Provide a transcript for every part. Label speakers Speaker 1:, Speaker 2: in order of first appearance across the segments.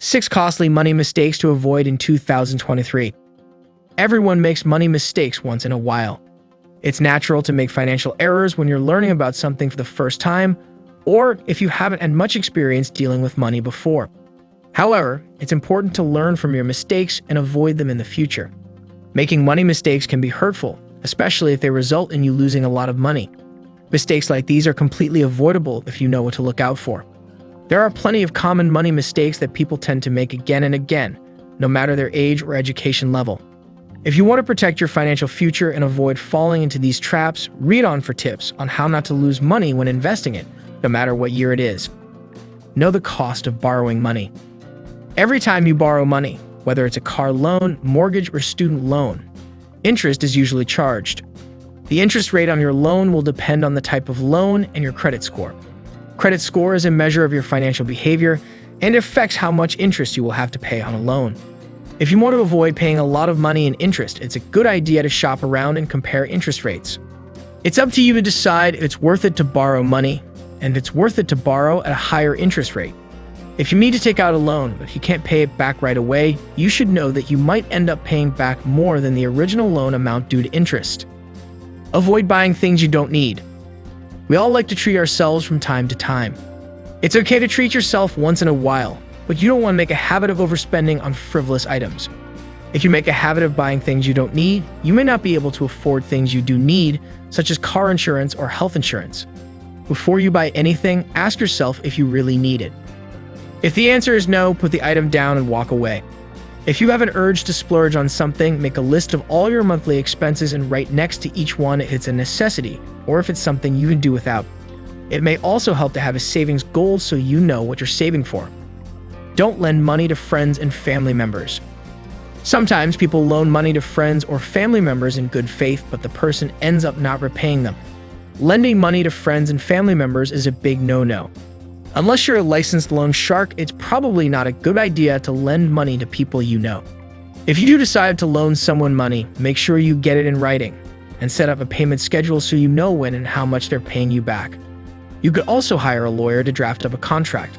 Speaker 1: 6 costly money mistakes to avoid in 2023. Everyone makes money mistakes once in a while. It's natural to make financial errors when you're learning about something for the first time, or if you haven't had much experience dealing with money before. However, it's important to learn from your mistakes and avoid them in the future. Making money mistakes can be hurtful, especially if they result in you losing a lot of money. Mistakes like these are completely avoidable if you know what to look out for. There are plenty of common money mistakes that people tend to make again and again, no matter their age or education level. If you want to protect your financial future and avoid falling into these traps, read on for tips on how not to lose money when investing it, no matter what year it is. Know the cost of borrowing money. Every time you borrow money, whether it's a car loan, mortgage, or student loan, interest is usually charged. The interest rate on your loan will depend on the type of loan and your credit score. Credit score is a measure of your financial behavior and affects how much interest you will have to pay on a loan. If you want to avoid paying a lot of money in interest, it's a good idea to shop around and compare interest rates. It's up to you to decide if it's worth it to borrow money and if it's worth it to borrow at a higher interest rate. If you need to take out a loan, but you can't pay it back right away, you should know that you might end up paying back more than the original loan amount due to interest. Avoid buying things you don't need. We all like to treat ourselves from time to time. It's okay to treat yourself once in a while, but you don't want to make a habit of overspending on frivolous items. If you make a habit of buying things you don't need, you may not be able to afford things you do need, such as car insurance or health insurance. Before you buy anything, ask yourself if you really need it. If the answer is no, put the item down and walk away. If you have an urge to splurge on something, make a list of all your monthly expenses and write next to each one if it's a necessity or if it's something you can do without. It may also help to have a savings goal so you know what you're saving for. Don't lend money to friends and family members. Sometimes people loan money to friends or family members in good faith, but the person ends up not repaying them. Lending money to friends and family members is a big no-no. Unless you're a licensed loan shark, it's probably not a good idea to lend money to people you know. If you do decide to loan someone money, make sure you get it in writing and set up a payment schedule so you know when and how much they're paying you back. You could also hire a lawyer to draft up a contract.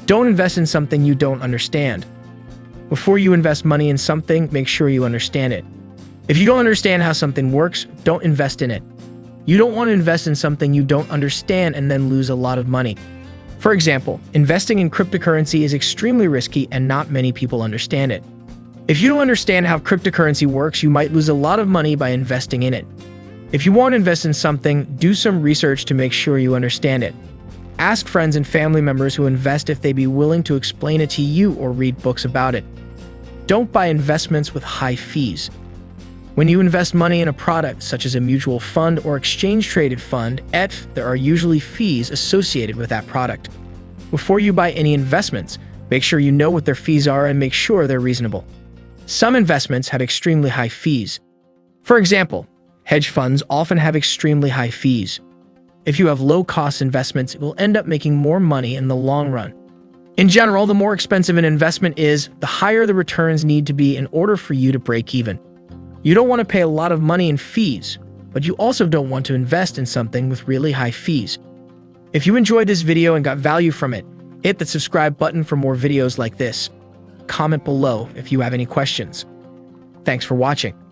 Speaker 1: Don't invest in something you don't understand. Before you invest money in something, make sure you understand it. If you don't understand how something works, don't invest in it. You don't want to invest in something you don't understand and then lose a lot of money. For example, investing in cryptocurrency is extremely risky and not many people understand it. If you don't understand how cryptocurrency works, you might lose a lot of money by investing in it. If you want to invest in something, do some research to make sure you understand it. Ask friends and family members who invest if they'd be willing to explain it to you or read books about it. Don't buy investments with high fees. When you invest money in a product, such as a mutual fund or exchange-traded fund, there are usually fees associated with that product. Before you buy any investments, make sure you know what their fees are and make sure they're reasonable. Some investments have extremely high fees. For example, hedge funds often have extremely high fees. If you have low-cost investments, it will end up making more money in the long run. In general, the more expensive an investment is, the higher the returns need to be in order for you to break even. You don't want to pay a lot of money in fees, but you also don't want to invest in something with really high fees. If you enjoyed this video and got value from it, hit the subscribe button for more videos like this. Comment below if you have any questions. Thanks for watching.